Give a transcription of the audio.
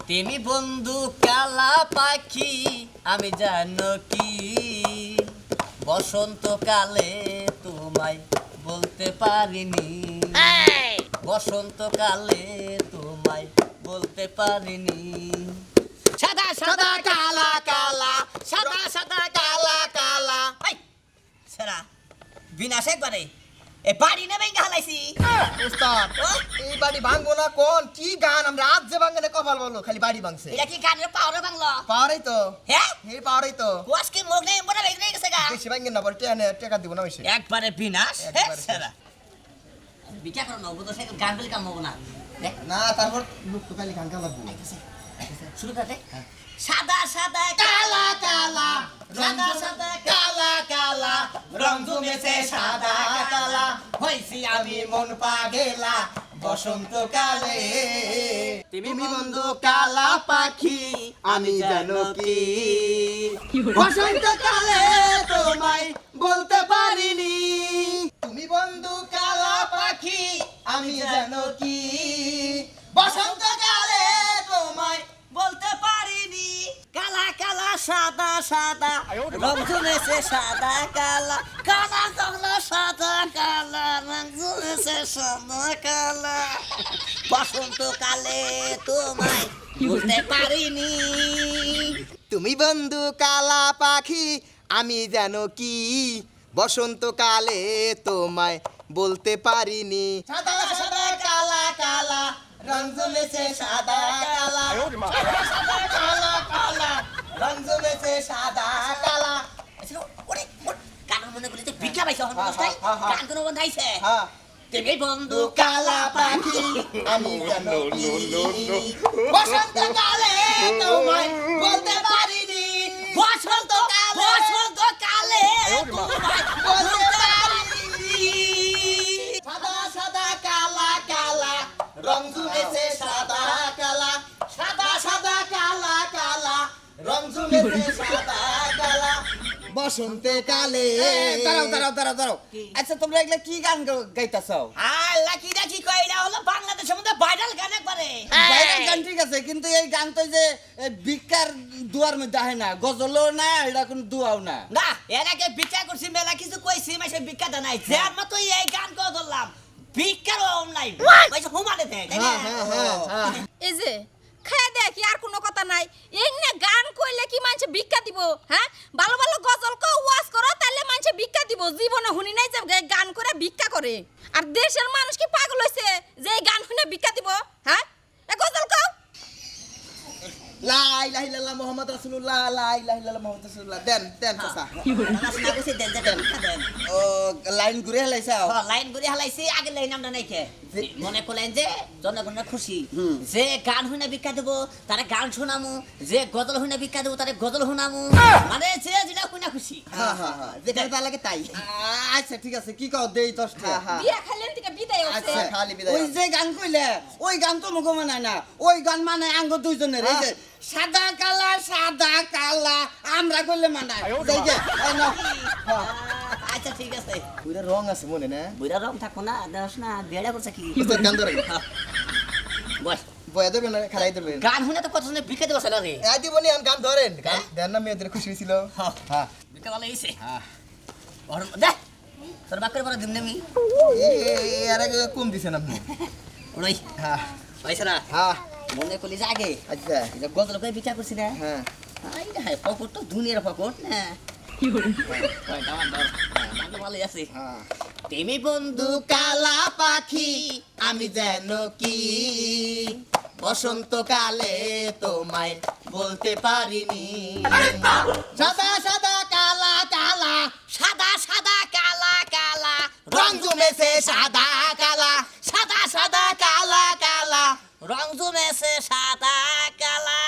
তুমি বন্ধু কালা পাখি আমি জানো কি বসন্তকালে তোমায় বলতে পারিনি বসন্তকালে তোমায় বলতে পারিনি সাদা সাদা কালা কালা সাদা সাদা কালা কালা সেরা বিনাশ একবারে এ বাড়ি নেবে হালাইছি উস্তাদ এই বাড়ি ভাঙবো না কোন কি গান আমরা আজ যে ভাঙলে কপাল বলো খালি বাড়ি ভাঙছে এটা কি গানের পাওয়ার বাংলা পাওয়ারই তো হ্যাঁ এই পাওয়ারই তো কোয়াসকে মুখ নেই মনে বেগে গেছে গা বেশি ভাঙেন না বল টাকা দিব না বেশি একবারে বিনাশ একবারে সেরা বিচার করো না বুঝো সে গান বলে কাম হবে না দেখ না তারপর লোক তো খালি গান লাগবে শুরু করতে সাদা সাদা কালা কালা সাদা সাদা কালা কালা রং জমেছে সাদা কালা হইছি আমি মন পাগেলা বসন্তকালে তুমি বন্ধু কালা পাখি আমি জানো কি বসন্তকালে তোমায় বলতে পারিনি তুমি বন্ধু কালা পাখি আমি জানো কি বসন্তকালে তোমায় বলতে পারিনি কালা কালা সাদা সাদা রং জমেছে সাদা কালা কালা কালা সাদা কালা রং জমেছে সাদা কালা বসন্তকালে তোমায় বলতে পারিনি তুমি বন্ধু কালা পাখি আমি জানো কি বসন্তকালে তোমায় বলতে পারিনি সাদা সাদা কালা কালা রং জমেছে সাদা কালা সাদা কালা কালা রং জমেছে সাদা কালা ওরে গান মনে করি যে ভিক্ষা পাইছে গান কোনো বন্ধ আইছে হ্যাঁ তুমি বন্ধু কালা পাখি আমি জানো কি বসন্তকালে তোমায় বলতে পারিনি বসন্তকালে তোমায় বলতে পারিনি সাদা সাদা কালা কালা রং জমেছে সাদা কালা সাদা সাদা কালা কালা রং জমেছে সাদা কালা বসন্তে কালে দাঁড়াও দাঁড়াও দাঁড়াও দাঁড়াও আচ্ছা তোমরা এগুলা কি গান গাইতাছো আল্লাহ কি দেখি কইরা হলো বাংলাদেশের মধ্যে ভাইরাল গান একবারে ভাইরাল গান ঠিক আছে কিন্তু এই গান তো যে ভিক্ষার দুয়ার মধ্যে আহে না গজলও না এটা কোন দুয়াও না না এর আগে ভিক্ষা করছি মেলা কিছু কইছি মাসে ভিক্ষা দা নাই যে আমার তো এই গান কো ধরলাম ভিক্ষার অনলাইন পয়সা হুমালে দে তাই না এই যে খায় দেখি আর কোনো কথা নাই এই না গান কইলে কি মানুষ ভিক্ষা দিব হ্যাঁ ভালো ভালো গজল কো ওয়াজ করো তাহলে মানুষ ভিক্ষা দিব জীবনে শুনি নাই যে গান করে ভিক্ষা করে আর দেশের মানুষ কি পাগল হইছে যে এই গান শুনে ভিক্ষা দিব হ্যাঁ এ গজল কও লা ইলাহা ইল্লাল্লাহ মুহাম্মদ রাসূলুল্লাহ লা ইলাহা ইল্লাল্লাহ মুহাম্মদ রাসূলুল্লাহ দেন দেন চাচা না কইছি দেন দেন ভিক্ষা দেন ও লাইন ঘুরে হেলাইছাও লাইন ঘুরে হালাইছি আগে লাইন আমরা নাই কে মনে করলেন যে জনগণের খুশি যে গান শুনে ভিক্ষা দেব তারে গান শোনামু যে গজল শুনে ভিক্ষা দেব তারে গজল শোনামু মানে যে যেটা শুনে খুশি হ্যাঁ হ্যাঁ হ্যাঁ যেটা ভালো লাগে তাই আচ্ছা ঠিক আছে কি কও দেই 10 টাকা বিয়া খাইলেন থেকে বিদায় হচ্ছে আচ্ছা খালি বিদায় ওই যে গান কইলে ওই গান তো মুখ মানে না ওই গান মানে আঙ্গ দুইজনের এই যে সাদা কালা আমরা কইলে মানায় এই যে এই নাও আচ্ছা ঠিক আছে পুরো রং আছে মনে না বুড়া রং থাকো না দেখ না বেড়া করছে কি তোর গান ধরে বস বয়া দেবেন না খালাই দেবেন গান শুনে তো কত শুনে ভিক্ষা দেবো ছেলে রে এই দিবনি আমি গান ধরেন গান দেন না মেয়েদের খুশি হইছিল হ্যাঁ ভিক্ষা ভালো হয়েছে দেখ তোর বাকের পরে দিন আমি এর আগে কম দিছেন আপনি ওই হ্যাঁ পয়সা না হ্যাঁ মনে করলি যে আগে আচ্ছা এটা গজল করে বিচার করছি না হ্যাঁ আই হাই পকট তো দুনিয়ার পকট না কি করে আমার দর ভালো আছে হ্যাঁ তুমি বন্ধু কালা পাখি আমি যেন কি বসন্তকালে তোমায় বলতে পারিনি সাদা সাদা কালা কালা সাদা সাদা কালা কালা রং জমেছে সাদা কালা সাদা সাদা কালা কালা রং জমেছে সাদা কালা